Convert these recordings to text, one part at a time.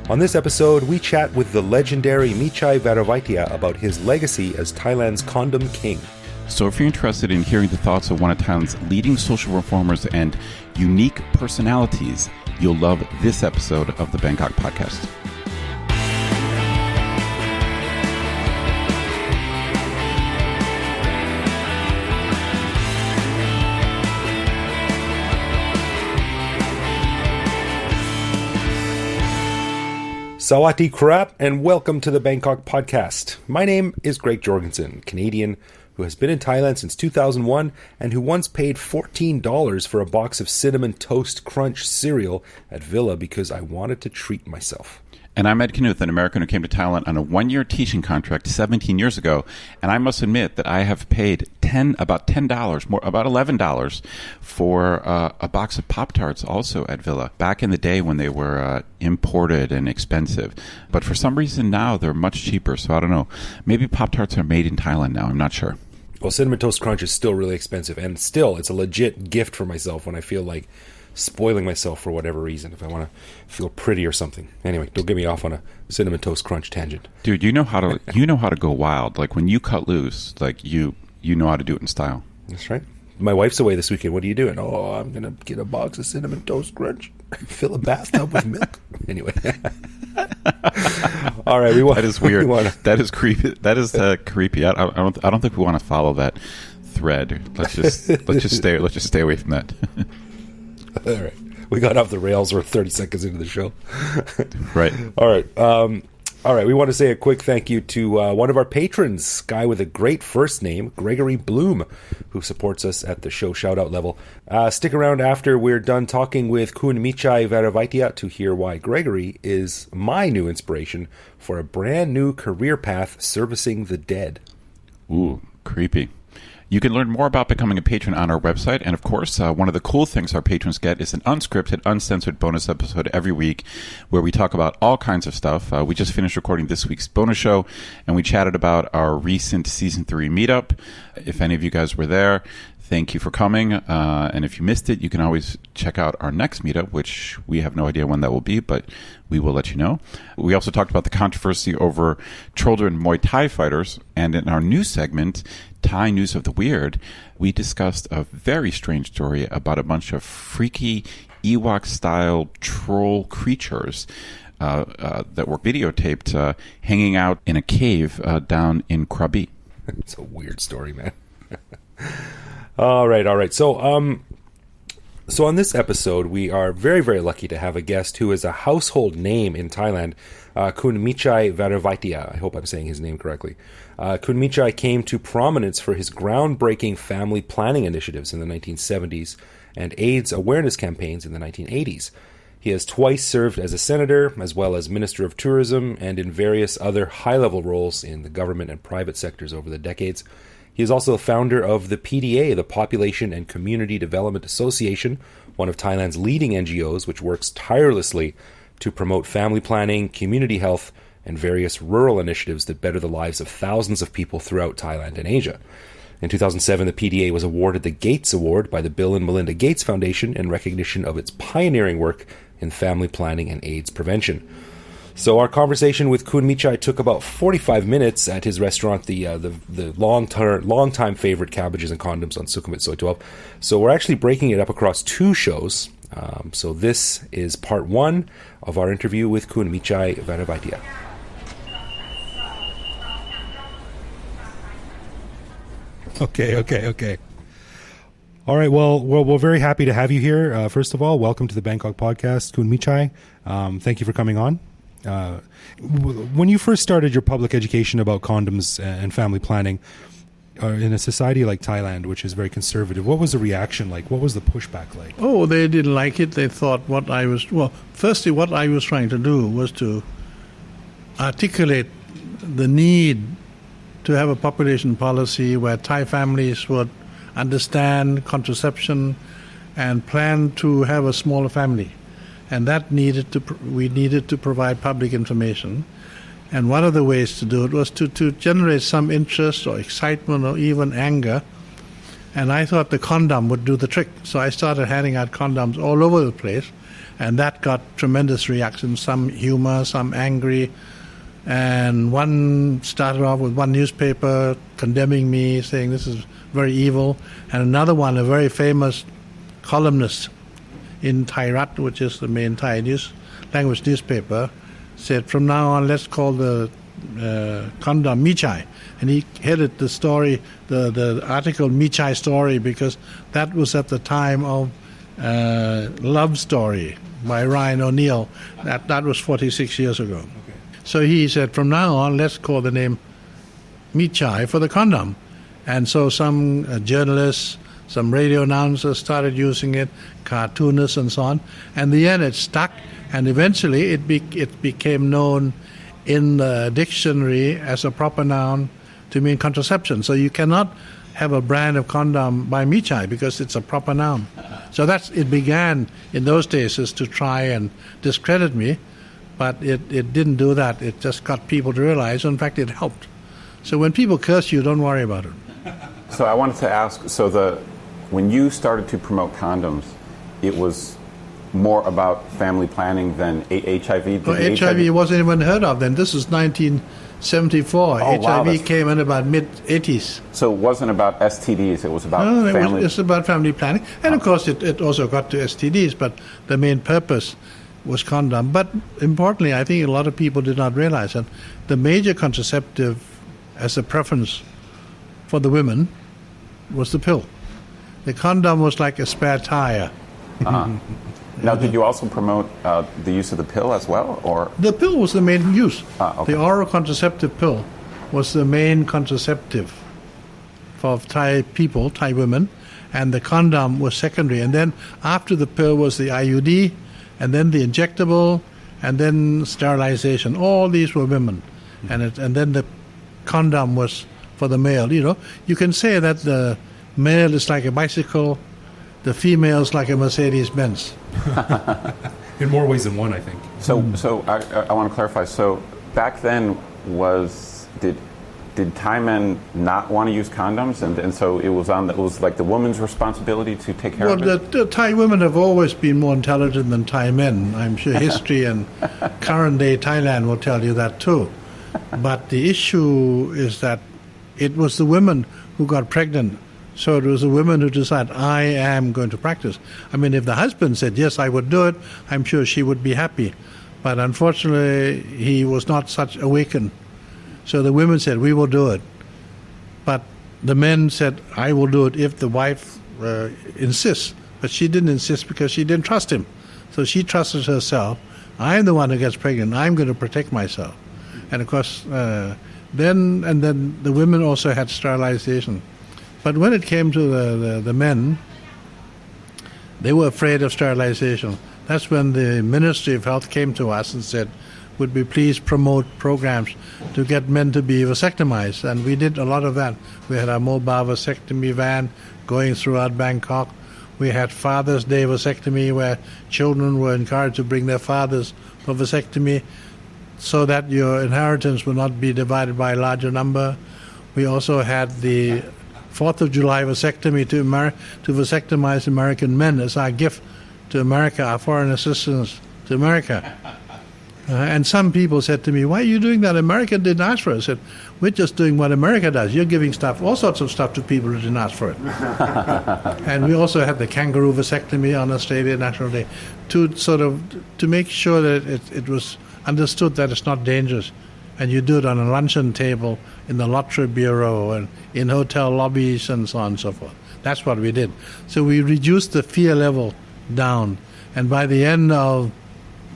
On this episode, we chat with the legendary Mechai Varivaidya about his legacy as Thailand's Condom King. So if you're interested in hearing the thoughts of one of Thailand's leading social reformers and unique personalities, you'll love this episode of the Bangkok Podcast. Sawadee krap, and welcome to the Bangkok Podcast. My name is Greg Jorgensen, Canadian who has been in Thailand since 2001 and who once paid $14 for a box of Cinnamon Toast Crunch cereal at Villa because I wanted to treat myself. And I'm Ed Knuth, an American who came to Thailand on a one-year teaching contract 17 years ago. And I must admit that I have paid about $11 for a box of Pop-Tarts also at Villa, back in the day when they were imported and expensive. But for some reason now they're much cheaper, so I don't know. Maybe Pop-Tarts are made in Thailand now, I'm not sure. Well, Cinnamon Toast Crunch is still really expensive, and still, it's a legit gift for myself when I feel like spoiling myself for whatever reason, if I want to feel pretty or something. Anyway, don't get me off on a Cinnamon Toast Crunch tangent. Dude, you know how to go wild. Like when you cut loose, like you know how to do it in style. That's right. My wife's away this weekend. What are you doing? Oh, I'm going to get a box of Cinnamon Toast Crunch. Fill a bathtub with milk. Anyway. All right. That is weird. That is creepy. That is creepy. I don't think we want to follow that thread. Let's just stay away from that. All right. We got off the rails. We're 30 seconds into the show. Right. All right. All right. We want to say a quick thank you to one of our patrons, guy with a great first name, Gregory Bloom, who supports us at the show shout-out level. Stick around after we're done talking with Khun Mechai Varivaidya to hear why Gregory is my new inspiration for a brand new career path servicing the dead. Ooh, creepy. You can learn more about becoming a patron on our website. And of course, one of the cool things our patrons get is an unscripted, uncensored bonus episode every week where we talk about all kinds of stuff. We just finished recording this week's bonus show, and we chatted about our recent Season 3 meetup. If any of you guys were there, thank you for coming. And if you missed it, you can always check out our next meetup, which we have no idea when that will be, but we will let you know. We also talked about the controversy over children Muay Thai fighters. And in our new segment, Thai News of the Weird, we discussed a very strange story about a bunch of freaky Ewok-style troll creatures that were videotaped hanging out in a cave down in Krabi. It's a weird story, man. All right. So on this episode, we are very, very lucky to have a guest who is a household name in Thailand, Khun Mechai Varivaidya. I hope I'm saying his name correctly. Khun Mechai came to prominence for his groundbreaking family planning initiatives in the 1970s and AIDS awareness campaigns in the 1980s. He has twice served as a senator, as well as Minister of Tourism, and in various other high-level roles in the government and private sectors over the decades. He is also the founder of the PDA, the Population and Community Development Association, one of Thailand's leading NGOs, which works tirelessly to promote family planning, community health, and various rural initiatives that better the lives of thousands of people throughout Thailand and Asia. In 2007, the PDA was awarded the Gates Award by the Bill and Melinda Gates Foundation in recognition of its pioneering work in family planning and AIDS prevention. So our conversation with Khun Mechai took about 45 minutes at his restaurant, the long-time favorite Cabbages and Condoms on Sukhumvit Soi 12. So we're actually breaking it up across two shows. So this is part one of our interview with Khun Mechai Varivaidya. Okay. All right. Well, we're very happy to have you here. First of all, welcome to the Bangkok Podcast, Khun Mechai. Thank you for coming on. When you first started your public education about condoms and family planning in a society like Thailand, which is very conservative, what was the reaction like? What was the pushback like? Oh, they didn't like it. They thought what I was trying to do was to articulate the need to have a population policy where Thai families would understand contraception and plan to have a smaller family. And that we needed to provide public information. And one of the ways to do it was to generate some interest or excitement or even anger And I thought the condom would do the trick. So I started handing out condoms all over the place. And that got tremendous reaction, some humor, some angry. And one started off with one newspaper condemning me, saying this is very evil. And another one, a very famous columnist in Thairat, which is the main Thai language newspaper, said, from now on, let's call the condom Mechai. And he headed the story, the article Mechai Story, because that was at the time of Love Story by Ryan O'Neill. That was 46 years ago. Okay. So he said, from now on, let's call the name Mechai for the condom. And so some journalists, some radio announcers started using it, cartoonists and so on. And in the end, it stuck, and eventually it became known in the dictionary as a proper noun to mean contraception. So you cannot have a brand of condom by Mechai because it's a proper noun. So it began in those days is to try and discredit me, but it didn't do that. It just got people to realize, in fact, it helped. So when people curse you, don't worry about it. So I wanted to ask, when you started to promote condoms, it was more about family planning than HIV? HIV wasn't even heard of then. This is 1974. Oh, HIV wow, came in about mid-80s. So it wasn't about STDs, it was about family... It's about family planning. And of course it also got to STDs, but the main purpose was condom. But importantly, I think a lot of people did not realize that the major contraceptive as a preference for the women was the pill. The condom was like a spare tire. Uh-huh. Now, did you also promote the use of the pill as well, or the pill was the main use? Okay. The oral contraceptive pill was the main contraceptive for Thai people, Thai women, and the condom was secondary. And then after the pill was the IUD, and then the injectable, and then sterilization. All these were women, and then the condom was for the male. You can say that the male is like a bicycle, the female is like a Mercedes-Benz. In more ways than one, I think. So I want to clarify. So back then, did Thai men not want to use condoms, and so it was like the woman's responsibility to take care of it? Well, the Thai women have always been more intelligent than Thai men. I'm sure history and current day Thailand will tell you that too. But the issue is that it was the women who got pregnant. So it was the women who decided, I am going to practice. I mean, if the husband said, yes, I would do it, I'm sure she would be happy. But unfortunately, he was not such awakened. So the women said, we will do it. But the men said, I will do it if the wife insists. But she didn't insist because she didn't trust him. So she trusted herself. I'm the one who gets pregnant. I'm going to protect myself. And of course, then the women also had sterilization. But when it came to the men, they were afraid of sterilization. That's when the Ministry of Health came to us and said, would we please promote programs to get men to be vasectomized? And we did a lot of that. We had a mobile vasectomy van going throughout Bangkok. We had Father's Day vasectomy where children were encouraged to bring their fathers for vasectomy so that your inheritance will not be divided by a larger number. We also had the 4th of July vasectomy to vasectomize American men as our gift to America, our foreign assistance to America. And some people said to me, why are you doing that? America didn't ask for it. I said, we're just doing what America does. You're giving all sorts of stuff to people who didn't ask for it. And we also had the kangaroo vasectomy on Australia National Day to make sure that it was understood that it's not dangerous. And you do it on a luncheon table, in the lottery bureau, and in hotel lobbies, and so on and so forth. That's what we did. So we reduced the fear level down. And by the end of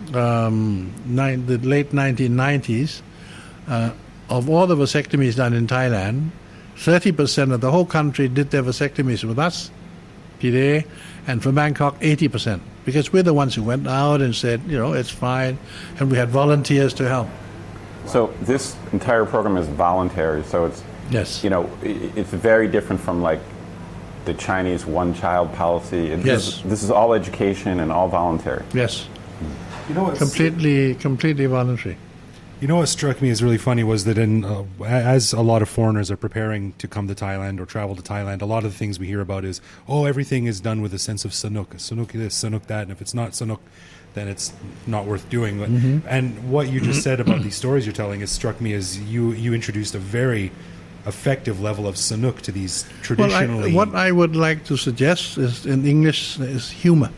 the late 1990s, of all the vasectomies done in Thailand, 30% of the whole country did their vasectomies with us, PDA, and for Bangkok, 80%. Because we're the ones who went out and said, it's fine, and we had volunteers to help. So this entire program is voluntary. So it's yes, it's very different from like the Chinese one-child policy. Yes, this is all education and all voluntary. Yes, completely voluntary. You know what struck me as really funny was that as a lot of foreigners are preparing to come to Thailand or travel to Thailand, a lot of the things we hear about is, everything is done with a sense of sanuk. Sanuk this, sanuk that, and if it's not sanuk, then it's not worth doing. And what you just said about these stories you're telling has struck me as you introduced a very effective level of sanuk to these traditionally... What I would like to suggest is, in English, is humor.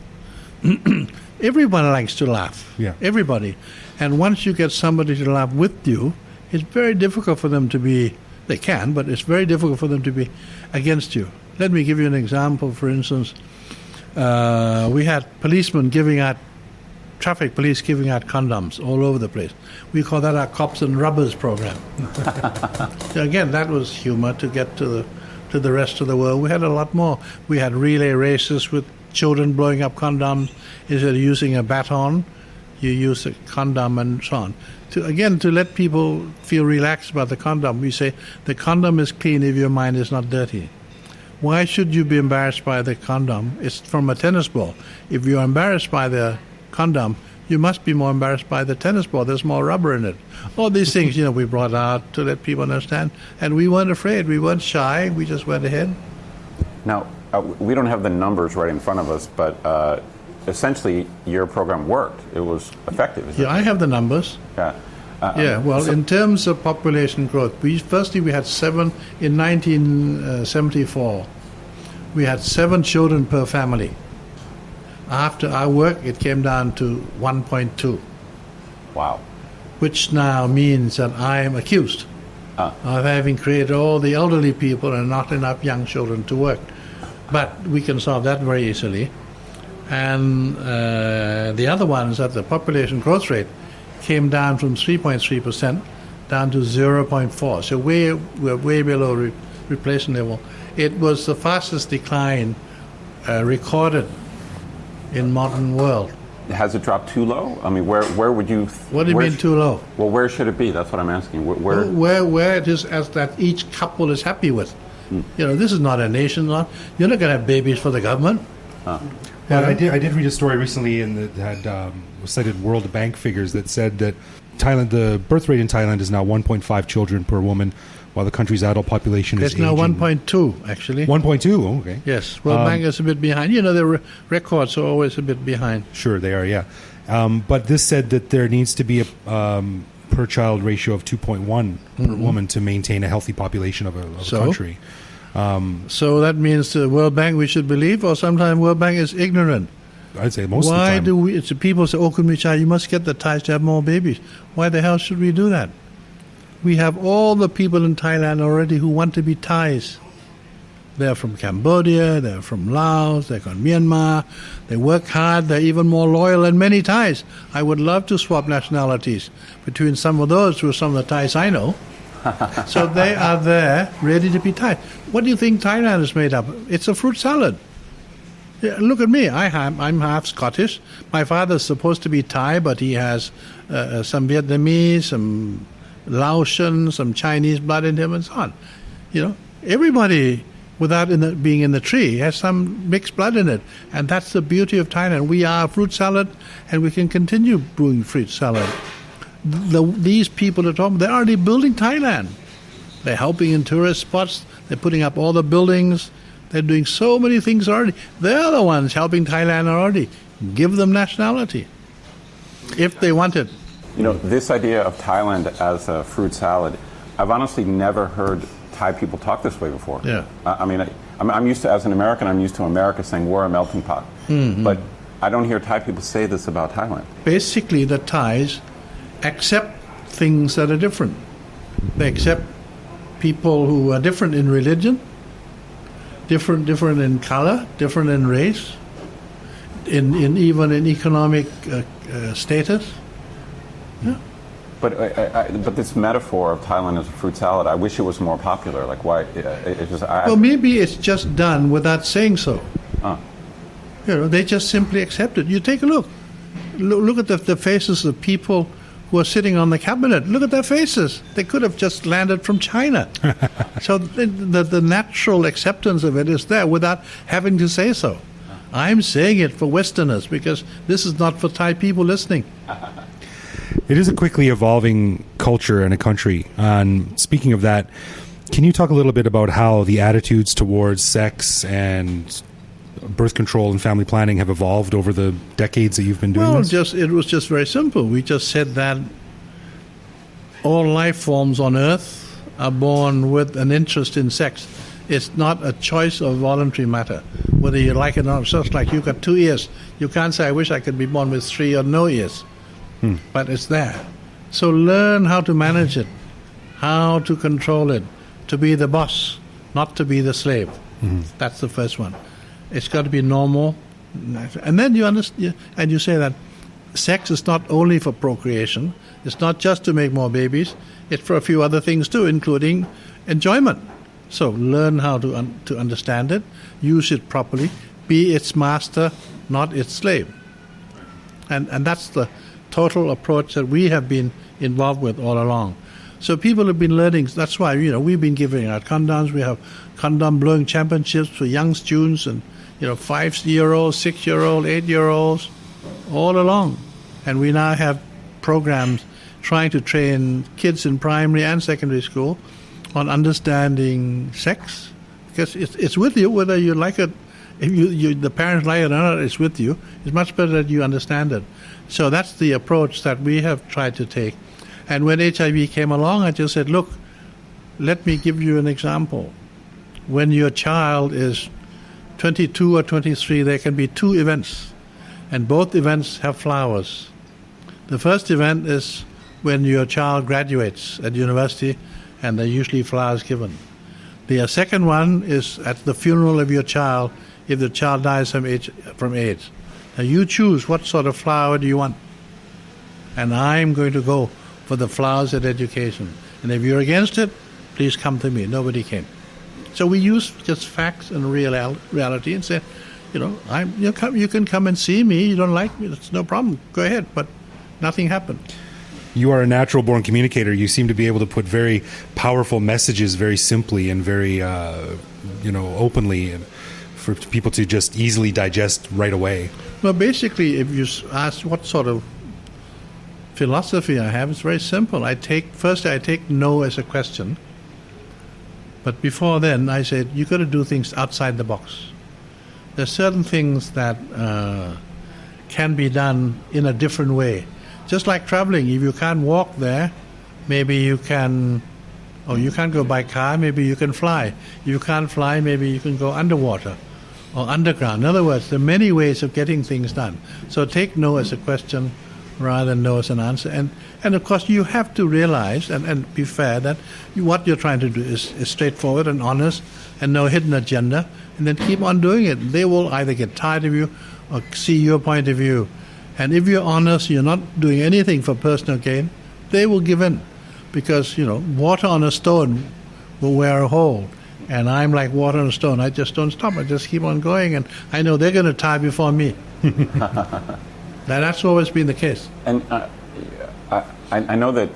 Everyone likes to laugh. Yeah. Everybody. And once you get somebody to laugh with you, it's very difficult for them to be... They can, but it's very difficult for them to be against you. Let me give you an example. For instance, we had policemen giving out... Traffic police giving out condoms all over the place. We call that our cops and rubbers program. So again, that was humor to get to the rest of the world. We had a lot more. We had relay races with children blowing up condoms. Instead of using a baton, you use a condom and so on. To let people feel relaxed about the condom, we say the condom is clean if your mind is not dirty. Why should you be embarrassed by the condom? It's from a tennis ball. If you're embarrassed by the condom, you must be more embarrassed by the tennis ball. There's more rubber in it. All these things, we brought out to let people understand. And we weren't afraid. We weren't shy. We just went ahead. Now, we don't have the numbers right in front of us, but essentially your program worked. It was effective. I have the numbers. Yeah. In terms of population growth, we had 7 in 1974. We had 7 children per family. After our work, it came down to 1.2. Wow. Which now means that I am accused of having created all the elderly people and not enough young children to work. But we can solve that very easily. And the other one is that the population growth rate came down from 3.3% down to 0.4. So we're way below replacement level. It was the fastest decline recorded in modern world. Has it dropped too low? I mean, where would you... What do you mean too low? Well, where should it be? That's what I'm asking. Where it is as that each couple is happy with. This is not a nation. You're not going to have babies for the government. Well, I did read a story recently that had cited World Bank figures that said that the birth rate in Thailand is now 1.5 children per woman, while the country's adult population is aging. It's now 1.2, actually. 1.2, oh, okay. Yes, World Bank is a bit behind. The records are always a bit behind. Sure, they are, yeah. But this said that there needs to be a per-child ratio of 2.1 per woman to maintain a healthy population of a country. So that means the World Bank we should believe, or sometimes World Bank is ignorant. I'd say most of the time. Why do people say, Khun Mechai, you must get the Thais to have more babies. Why the hell should we do that? We have all the people in Thailand already who want to be Thais. They're from Cambodia, they're from Laos, they're from Myanmar. They work hard, they're even more loyal than many Thais. I would love to swap nationalities between some of those with some of the Thais I know. So they are there, ready to be Thai. What do you think Thailand is made up of? It's a fruit salad. Yeah, look at me. I'm half Scottish. My father's supposed to be Thai, but he has some Vietnamese, some Laotian, some Chinese blood in him, and so on. Everybody, without being in the tree, has some mixed blood in it, and that's the beauty of Thailand. We are a fruit salad, and we can continue brewing fruit salad. These people at home, they're already building Thailand. They're helping in tourist spots. They're putting up all the buildings. They're doing so many things already. They're the ones helping Thailand already. Give them nationality, if they want it. This idea of Thailand as a fruit salad, I've honestly never heard Thai people talk this way before. Yeah. I'm used to, as an American, I'm used to America saying we're a melting pot. Mm-hmm. But I don't hear Thai people say this about Thailand. Basically, the Thais accept things that are different. They accept people who are different in religion, different in color, different in race, even in economic status. Yeah. But this metaphor of Thailand as a fruit salad, I wish it was more popular. Like, why? Well, maybe it's just done without saying so. They just simply accept it. You take a look. Look at the faces of people who are sitting on the cabinet. Look at their faces. They could have just landed from China. So the natural acceptance of it is there without having to say so. I'm saying it for Westerners because this is not for Thai people listening. It is a quickly evolving culture and a country. And speaking of that, can you talk a little bit about how the attitudes towards sex and birth control and family planning have evolved over the decades that you've been doing this? It was just very simple. We just said that all life forms on Earth are born with an interest in sex. It's not a choice of voluntary matter, whether you like it or not. It's just like you've got 2 ears. You can't say, I wish I could be born with 3 or no ears. But it's there. So learn how to manage it, how to control it, to be the boss, not to be the slave. That's the first one. It's got to be normal. And then you understand, and you say that sex is not only for procreation. It's not just to make more babies. It's for a few other things too, including enjoyment. So learn how to understand it, use it properly, be its master, not its slave. And that's the total approach that we have been involved with all along. So people have been learning. That's why we've been giving out condoms. We have condom blowing championships for young students and 5-year-olds, 6-year-olds, 8-year-olds, all along. And we now have programs trying to train kids in primary and secondary school on understanding sex, because it's with you whether you like it. If the parents like it or not, it's with you. It's much better that you understand it. So that's the approach that we have tried to take. And when HIV came along, I just said, look, let me give you an example. When your child is 22 or 23, there can be 2 events, and both events have flowers. The first event is when your child graduates at university, and there are usually flowers given. The second one is at the funeral of your child, if the child dies from AIDS. Now you choose what sort of flower do you want. And I'm going to go for the flowers at education. And if you're against it, please come to me. Nobody came. So we use just facts and reality and say, you can come and see me. You don't like me, it's no problem. Go ahead. But nothing happened. You are a natural-born communicator. You seem to be able to put very powerful messages very simply and very, openly, and for people to just easily digest right away. Well, basically, if you ask what sort of philosophy I have, it's very simple. I take no as a question. But before then, I said, you got to do things outside the box. There's certain things that can be done in a different way. Just like traveling, if you can't walk there, maybe you can, or you can't go by car, maybe you can fly. If you can't fly, maybe you can go underwater or underground. In other words, there are many ways of getting things done. So take no as a question rather than no as an answer. And of course, you have to realize and be fair that what you're trying to do is straightforward and honest and no hidden agenda, and then keep on doing it. They will either get tired of you or see your point of view. And if you're honest, you're not doing anything for personal gain, they will give in. Because, water on a stone will wear a hole. And I'm like water on a stone. I just don't stop. I just keep on going. And I know they're going to tie before me. That's always been the case. And I know that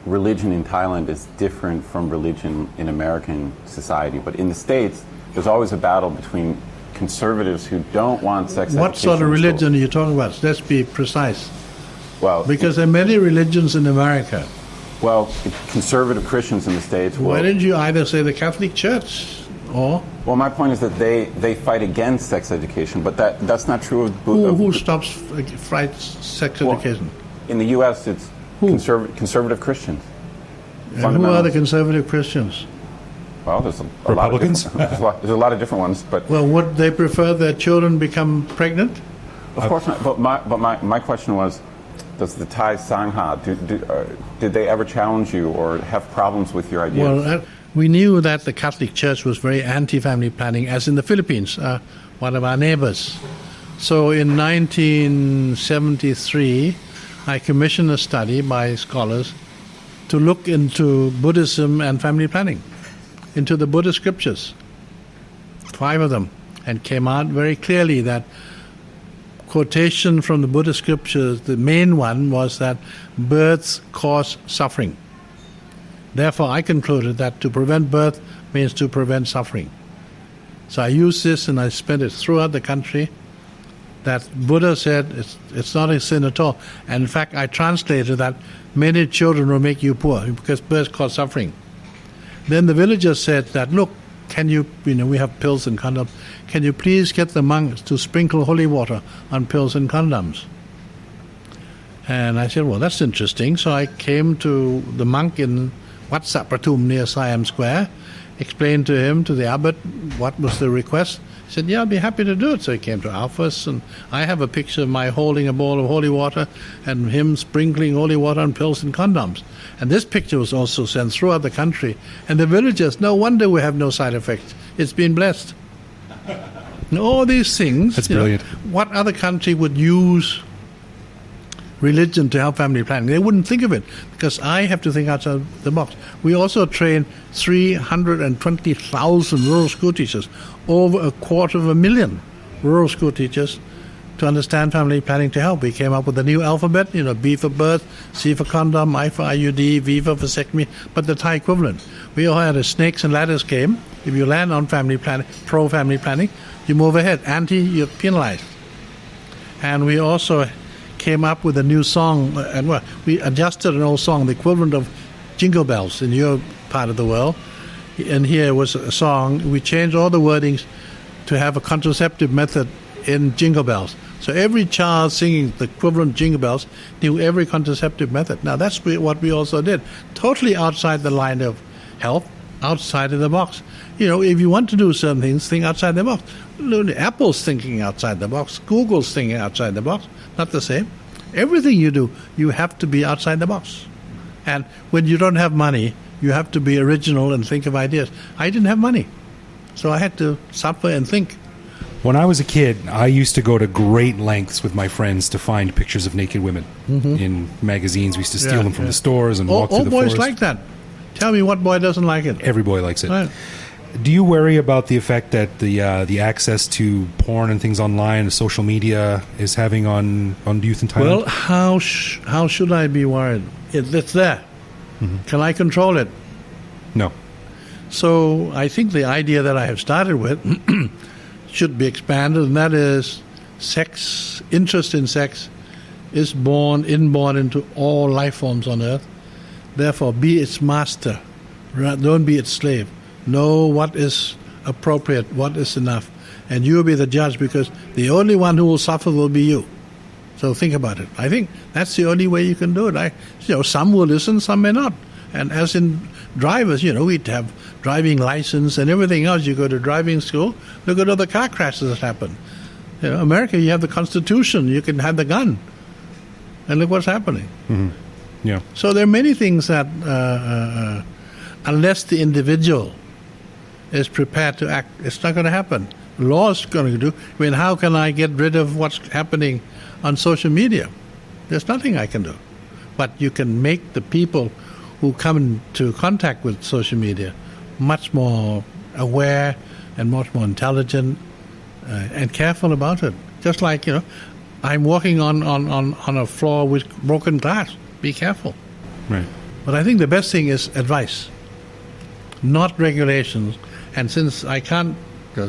religion in Thailand is different from religion in American society. But in the States, there's always a battle between conservatives who don't want sex education. What sort of religion are you talking about? Let's be precise. Well, because there are many religions in America. Well, conservative Christians in the States will... Why didn't you either say the Catholic Church or... Well, my point is that they fight against sex education, but that's not true of... Who stops sex education? In the U.S., it's conservative Christians. And who are the conservative Christians? Well, there's a Republicans? there's a lot of different ones, but... Well, would they prefer their children become pregnant? Of course not. But my question was, does the Thai Sangha, did they ever challenge you or have problems with your ideas? Well, we knew that the Catholic Church was very anti-family planning, as in the Philippines, one of our neighbors. So in 1973, I commissioned a study by scholars to look into Buddhism and family planning, into the Buddhist scriptures, 5 of them, and came out very clearly that quotation from the Buddhist scriptures, the main one was that births cause suffering. Therefore, I concluded that to prevent birth means to prevent suffering. So I used this and I spread it throughout the country. that Buddha said it's not a sin at all. And in fact, I translated that many children will make you poor because birth cause suffering. Then the villagers said that, look, can you we have pills and condoms. Can you please get the monks to sprinkle holy water on pills and condoms? And I said, well, that's interesting. So I came to the monk in Wat Sapratum near Siam Square, explained to him, to the abbot, what was the request. He said, yeah, I'll be happy to do it. So he came to our office, and I have a picture of my holding a bowl of holy water and him sprinkling holy water on pills and condoms. And this picture was also sent throughout the country. And the villagers, no wonder we have no side effects. It's been blessed. And all these things. That's brilliant. What other country would use religion to help family planning? They wouldn't think of it, because I have to think outside the box. We also train 320,000 rural school teachers, over 250,000 rural school teachers, to understand family planning to help. We came up with a new alphabet, B for birth, C for condom, I for IUD, V for vasectomy, but the Thai equivalent. We all had a snakes and ladders game. If you land on family planning, pro-family planning, you move ahead. Anti, you're penalized. And we also came up with a new song, and we adjusted an old song, the equivalent of Jingle Bells in your part of the world. And here was a song. We changed all the wordings to have a contraceptive method in Jingle Bells. So every child singing the equivalent Jingle Bells knew every contraceptive method. Now that's what we also did. Totally outside the line of health, outside of the box. If you want to do certain things, think outside the box. Apple's thinking outside the box. Google's thinking outside the box. Not the same. Everything you do, you have to be outside the box. And when you don't have money, you have to be original and think of ideas. I didn't have money, so I had to suffer and think. When I was a kid, I used to go to great lengths with my friends to find pictures of naked women in magazines. We used to steal them from the stores and walk through the forest. All boys like that. Tell me what boy doesn't like it. Every boy likes it. Right. Do you worry about the effect that the access to porn and things online, social media, is having on youth in Thailand? Well, how should I be worried? It's there. Can I control it? No. So I think the idea that I have started with should be expanded, and that is sex, interest in sex, is inborn into all life forms on earth. Therefore, be its master. Don't be its slave. Know what is appropriate, what is enough. And you will be the judge, because the only one who will suffer will be you. So think about it. I think that's the only way you can do it. Some will listen, some may not. And as in drivers, we'd have driving license and everything else. You go to driving school, look at all the car crashes that happen. America, you have the Constitution, you can have the gun. And look what's happening. Yeah. So there are many things that, unless the individual is prepared to act, it's not going to happen. Law is going to do. How can I get rid of what's happening on social media? There's nothing I can do. But you can make the people who come into contact with social media much more aware and much more intelligent and careful about it. Just like, I'm walking on a floor with broken glass. Be careful. Right. But I think the best thing is advice, not regulations. And since I can't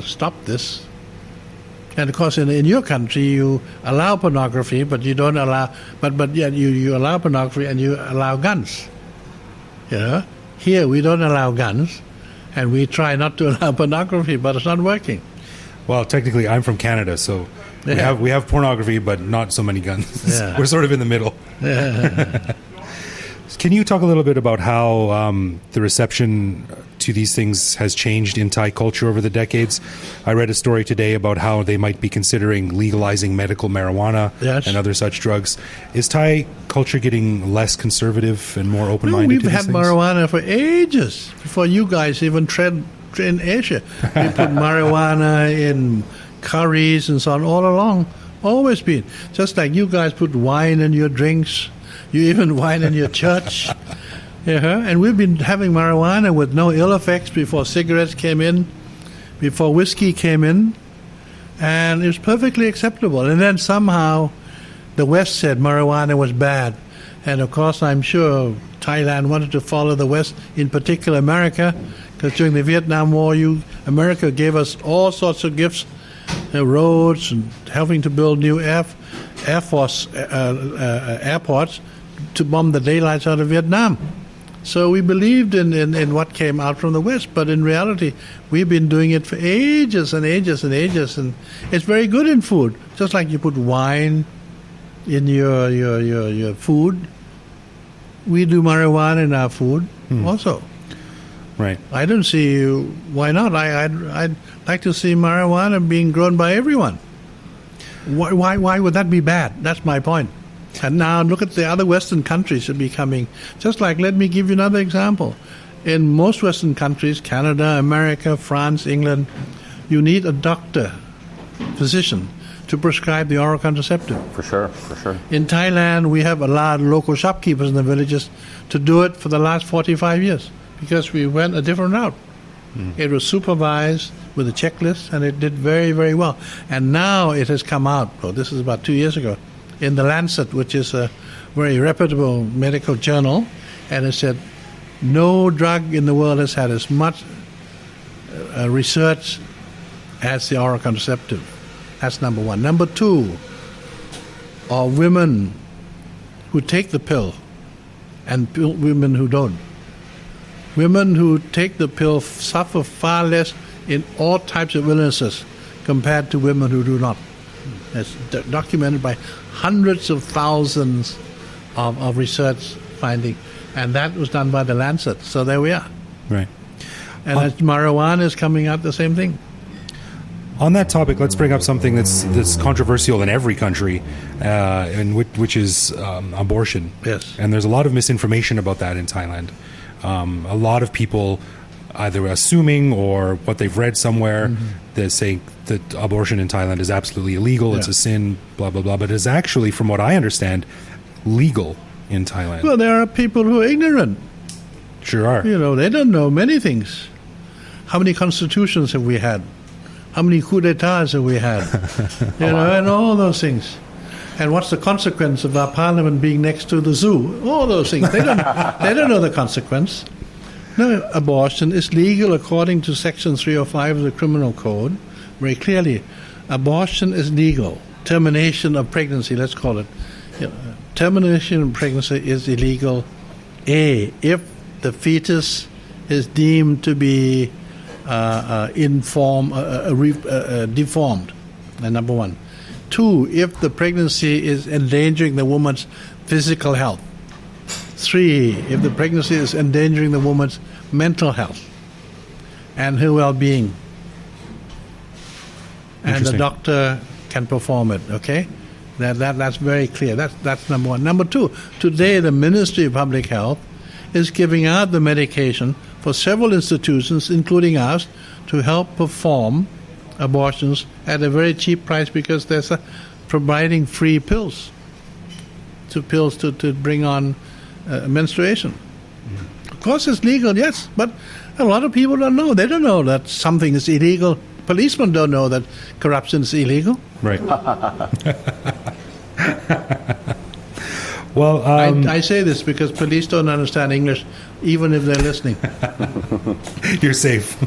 stop this, and of course in your country you allow pornography, but you don't allow, but yet you allow pornography and you allow guns. Here we don't allow guns, and we try not to allow pornography, but it's not working. Well, technically, I'm from Canada, so we have pornography, but not so many guns. Yeah. We're sort of in the middle. Yeah. Can you talk a little bit about how the reception to these things has changed in Thai culture over the decades? I read a story today about how they might be considering legalizing medical marijuana and other such drugs. Is Thai culture getting less conservative and more open-minded No, to these we've had marijuana for ages, before you guys even tread in Asia. We put marijuana in curries and so on all along. Always been. Just like you guys put wine in your drinks. You even wine in your church. And we've been having marijuana with no ill effects before cigarettes came in, before whiskey came in, and it was perfectly acceptable. And then somehow the West said marijuana was bad. And of course, I'm sure Thailand wanted to follow the West, in particular America, because during the Vietnam War, America gave us all sorts of gifts roads and helping to build new Air Force airports to bomb the daylights out of Vietnam. So we believed in what came out from the West, but in reality, we've been doing it for ages and ages and ages, and it's very good in food. Just like you put wine in your food, we do marijuana in our food also. Right. I don't see why not. I'd like to see marijuana being grown by everyone. Why would that be bad? That's my point. And now look at the other Western countries are becoming, just like, let me give you another example. In most Western countries, Canada, America, France, England, you need a doctor, physician, to prescribe the oral contraceptive. For sure. In Thailand, we have allowed local shopkeepers in the villages to do it for the last 45 years because we went a different route. It was supervised with a checklist, and it did very, very well. And now it has come out, this is about 2 years ago, in the Lancet, which is a very reputable medical journal, and it said no drug in the world has had as much research as the oral contraceptive. That's number one. Number two are women who take the pill and women who don't. Women who take the pill suffer far less in all types of illnesses compared to women who do not. It's documented by hundreds of thousands of research finding, and that was done by the Lancet. So there we are. Right. And as marijuana is coming out, the same thing. On that topic, let's bring up something that's controversial in every country, and which is abortion. Yes. And there's a lot of misinformation about that in Thailand. A lot of people either assuming or what they've read somewhere that say that abortion in Thailand is absolutely illegal, it's a sin, blah, blah, blah. But it's actually, from what I understand, legal in Thailand. Well, there are people who are ignorant. Sure are. You know, they don't know many things. How many constitutions have we had? How many coups d'etats have we had? And all those things. And what's the consequence of our parliament being next to the zoo? All those things. They don't know the consequence. No, abortion is legal according to Section 305 of the Criminal Code, very clearly. Abortion is legal. Termination of pregnancy, let's call it. Termination of pregnancy is illegal, A, if the fetus is deemed to be deformed, number one. Two, if the pregnancy is endangering the woman's physical health. Three, if the pregnancy is endangering the woman's mental health and her well-being. And the doctor can perform it, okay? That's very clear. That's number one. Number two, today the Ministry of Public Health is giving out the medication for several institutions, including ours, to help perform abortions at a very cheap price because they're providing free pills to bring on menstruation. Of course it's legal, yes, but a lot of people don't know. They don't know that something is illegal. Policemen don't know that corruption is illegal. Right. Well, I say this because police don't understand English, even if they're listening. You're safe.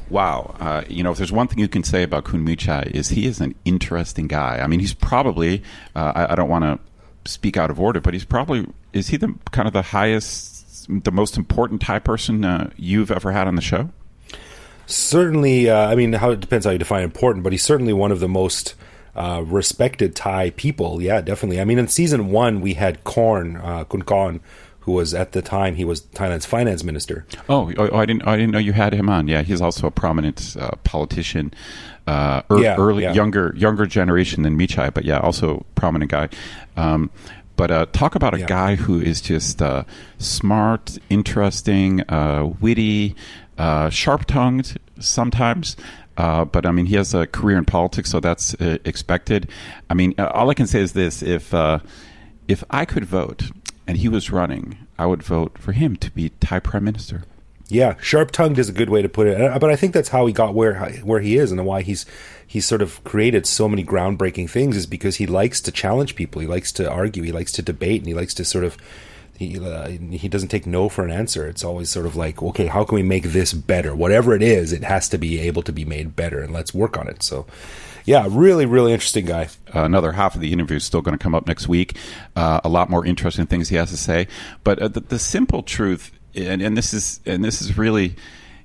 Wow. If there's one thing you can say about Khun Mechai is he is an interesting guy. I mean, he's probably, I don't want to speak out of order, but is he the kind of the highest, the most important Thai person you've ever had on the show? Certainly, it depends how you define important, but he's certainly one of the most respected Thai people. Yeah, definitely. I mean, in season 1, we had Khun, who was at the time, he was Thailand's finance minister. Oh, I didn't know you had him on. Yeah, he's also a prominent politician, younger generation than Mechai, but yeah, also prominent guy. But talk about a guy who is just smart, interesting, witty, sharp-tongued sometimes. But I mean, he has a career in politics, so that's expected. I mean, all I can say is this: if I could vote and he was running, I would vote for him to be Thai Prime Minister. Yeah, sharp-tongued is a good way to put it. But I think that's how he got where he is, and why he's sort of created so many groundbreaking things is because he likes to challenge people. He likes to argue. He likes to debate, and he likes to sort of, he doesn't take no for an answer. It's always sort of like, okay, how can we make this better? Whatever it is, it has to be able to be made better, and let's work on it. So, yeah, really, really interesting guy. Another half of the interview is still going to come up next week. A lot more interesting things he has to say. But the simple truth, and this is really,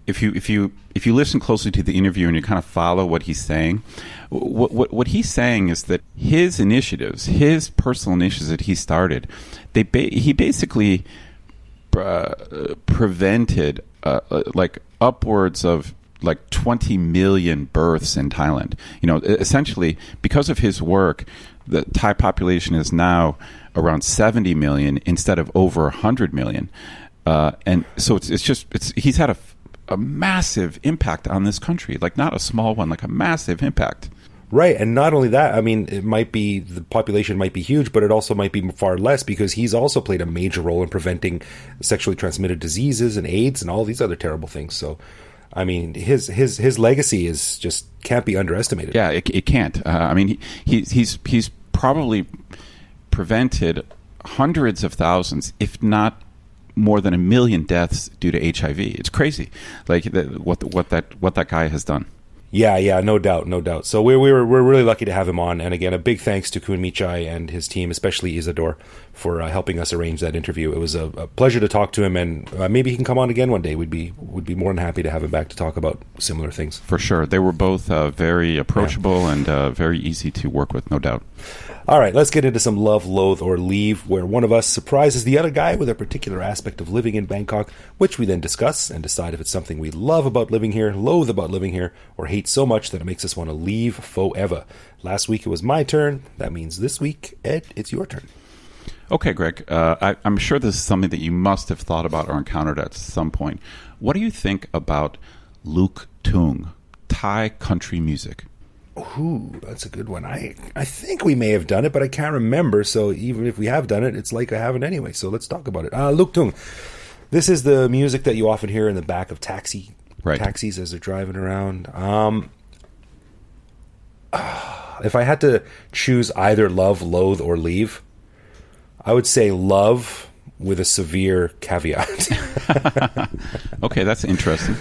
if you listen closely to the interview and you kind of follow what he's saying, what he's saying is that his initiatives, his personal initiatives that he started, he basically prevented like upwards of like 20 million births in Thailand. Essentially, because of his work, the Thai population is now around 70 million instead of over 100 million. And so he's had a massive impact on this country, like not a small one, like a massive impact. Right, and not only that, I mean, the population might be huge, but it also might be far less, because he's also played a major role in preventing sexually transmitted diseases and AIDS and all these other terrible things. So, I mean, his legacy is just can't be underestimated. Yeah, it can't. I mean, he's probably prevented hundreds of thousands, if not more than 1 million deaths due to HIV. It's crazy, like what that guy has done. Yeah, no doubt. So we're really lucky to have him on. And again, a big thanks to Khun Mechai and his team, especially Isador, for helping us arrange that interview. It was a pleasure to talk to him, and maybe he can come on again one day. We'd be more than happy to have him back to talk about similar things. For sure. They were both very approachable and very easy to work with, no doubt. All right, let's get into some love, loathe, or leave, where one of us surprises the other guy with a particular aspect of living in Bangkok, which we then discuss and decide if it's something we love about living here, loathe about living here, or hate so much that it makes us want to leave forever. Last week it was my turn. That means this week, Ed, it's your turn. Okay, Greg, I'm sure this is something that you must have thought about or encountered at some point. What do you think about Luk Tung, Thai country music? Ooh, that's a good one. I think we may have done it, but I can't remember. So even if we have done it, it's like I haven't anyway. So let's talk about it. Luk Tung. This is the music that you often hear in the back of taxis as they're driving around. If I had to choose either love, loathe, or leave, I would say love with a severe caveat. Okay, that's interesting.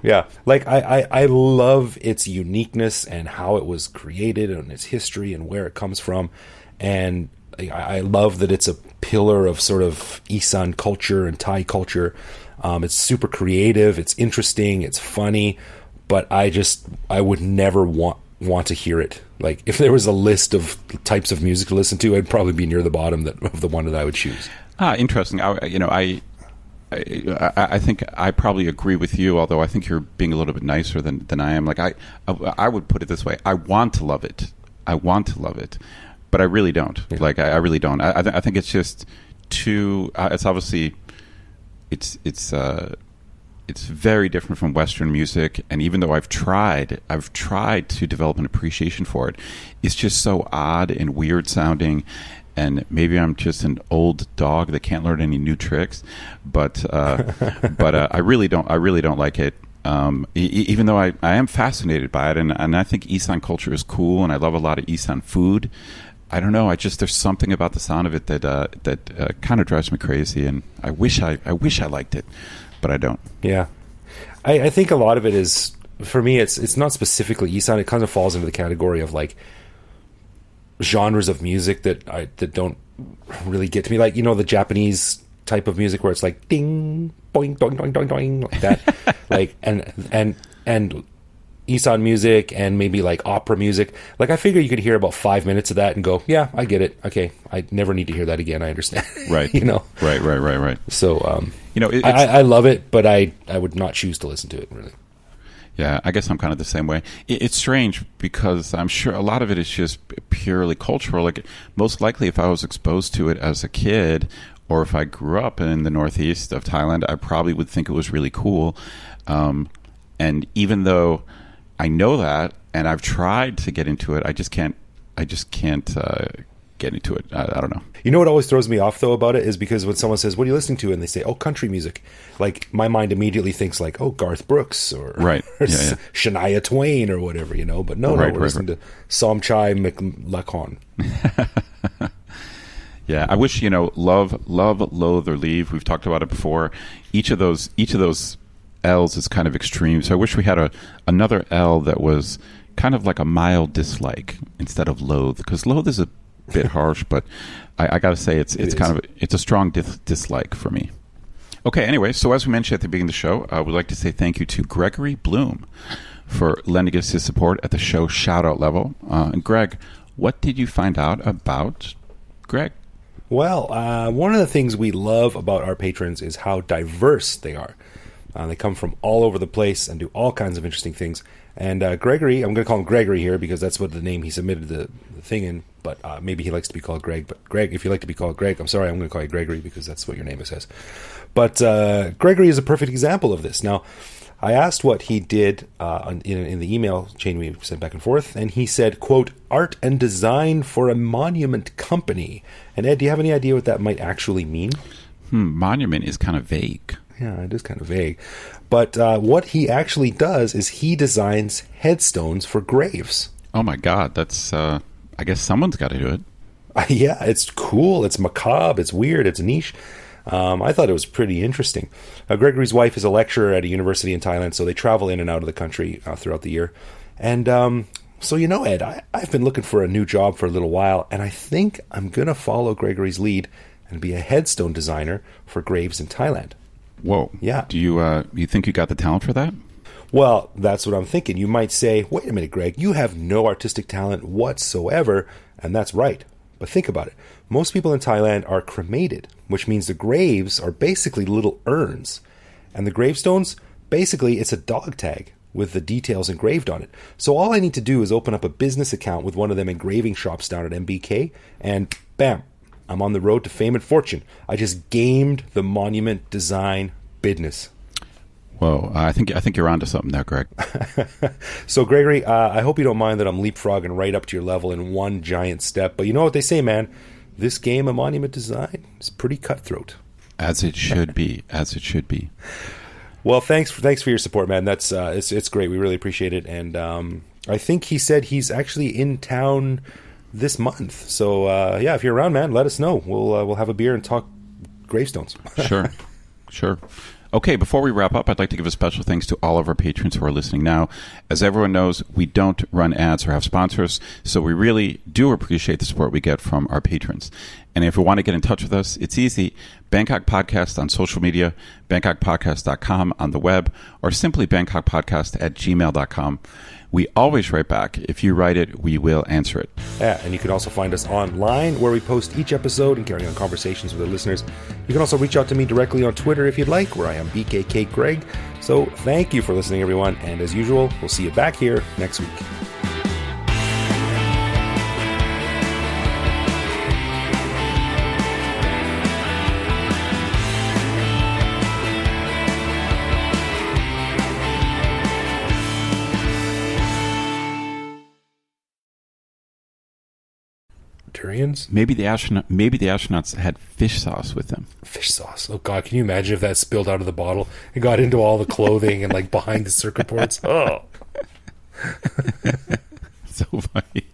Yeah, like I love its uniqueness and how it was created and its history and where it comes from. And I love that it's a pillar of sort of Isan culture and Thai culture. It's super creative, it's interesting, it's funny, but I would never want to hear it. Like, if there was a list of types of music to listen to, I'd probably be near the bottom of the one that I would choose. Interesting. I think I probably agree with you, although I think you're being a little bit nicer than I am. Like I would put it this way: I want to love it, but I really don't. Yeah. Like I really don't. I think it's just too. It's obviously it's very different from Western music, and even though I've tried to develop an appreciation for it, it's just so odd and weird sounding. And maybe I'm just an old dog that can't learn any new tricks, but I really don't like it. Even though I am fascinated by it, and I think Isan culture is cool, and I love a lot of Isan food. I don't know. There's something about the sound of it that kind of drives me crazy, and I wish I liked it, but I don't. Yeah, I think a lot of it is, for me, it's not specifically Isan. It kind of falls into the category of like genres of music that don't really get to me, like, the Japanese type of music where it's like ding boing doing doing doing doing, like that. Like and Isan music and maybe like opera music. Like, I figure you could hear about 5 minutes of that and go, yeah, I get it. Okay, I never need to hear that again. I understand. Right. Right. So I love it, but I would not choose to listen to it, really. Yeah, I guess I'm kind of the same way. It's strange because I'm sure a lot of it is just purely cultural. Like, most likely if I was exposed to it as a kid, or if I grew up in the northeast of Thailand, I probably would think it was really cool. And even though I know that, and I've tried to get into it, I just can't get into it. I don't know. You know what always throws me off, though, about it is because when someone says, what are you listening to? And they say, oh, country music. Like, my mind immediately thinks like, oh, Garth Brooks or, right. or Shania Twain or whatever, But no, we're listening to Somchai McLachlan. Yeah, I wish, love, loathe, or leave. We've talked about it before. Each of those L's is kind of extreme. So I wish we had another L that was kind of like a mild dislike instead of loathe, because loathe is a bit harsh, but I got to say it's a strong dislike for me. Okay, anyway, so as we mentioned at the beginning of the show, we'd like to say thank you to Gregory Bloom for lending us his support at the show shout-out level. And Greg, what did you find out about Greg? Well, one of the things we love about our patrons is how diverse they are. They come from all over the place and do all kinds of interesting things. And Gregory, I'm going to call him Gregory here because that's what the name he submitted the thing in, but maybe he likes to be called Greg. But Greg, if you like to be called Greg, I'm sorry, I'm going to call you Gregory because that's what your name says. But Gregory is a perfect example of this. Now, I asked what he did in the email chain we sent back and forth, and he said, quote, art and design for a monument company. And Ed, do you have any idea what that might actually mean? Monument is kind of vague. Yeah, it is kind of vague. But what he actually does is he designs headstones for graves. Oh my God, that's, I guess someone's got to do it. Yeah, it's cool. It's macabre. It's weird. It's niche. I thought it was pretty interesting. Gregory's wife is a lecturer at a university in Thailand, so they travel in and out of the country throughout the year. And so, Ed, I've been looking for a new job for a little while, and I think I'm going to follow Gregory's lead and be a headstone designer for graves in Thailand. Whoa. Yeah. Do you think you got the talent for that? Well, that's what I'm thinking. You might say, wait a minute, Greg, you have no artistic talent whatsoever, and that's right. But think about it. Most people in Thailand are cremated, which means the graves are basically little urns. And the gravestones, basically, it's a dog tag with the details engraved on it. So all I need to do is open up a business account with one of them engraving shops down at MBK, and bam, I'm on the road to fame and fortune. I just gamed the monument design business. Whoa, I think you're onto something there, Greg. So, Gregory, I hope you don't mind that I'm leapfrogging right up to your level in one giant step. But you know what they say, man. This game of monument design is pretty cutthroat. As it should be. As it should be. Well, thanks for your support, man. That's it's great. We really appreciate it. And I think he said he's actually in town this month. So, yeah, if you're around, man, let us know. We'll have a beer and talk gravestones. Sure. Okay, before we wrap up, I'd like to give a special thanks to all of our patrons who are listening now. As everyone knows, we don't run ads or have sponsors, so we really do appreciate the support we get from our patrons. And if you want to get in touch with us, it's easy. Bangkok Podcast on social media, bangkokpodcast.com on the web, or simply bangkokpodcast@gmail.com. We always write back. If you write it, we will answer it. Yeah, and you can also find us online where we post each episode and carry on conversations with our listeners. You can also reach out to me directly on Twitter if you'd like, where I am BKK Greg. So thank you for listening, everyone. And as usual, we'll see you back here next week. Maybe the astronauts had fish sauce with them. Fish sauce. Oh God, can you imagine if that spilled out of the bottle and got into all the clothing and like behind the circuit boards? Oh, So funny.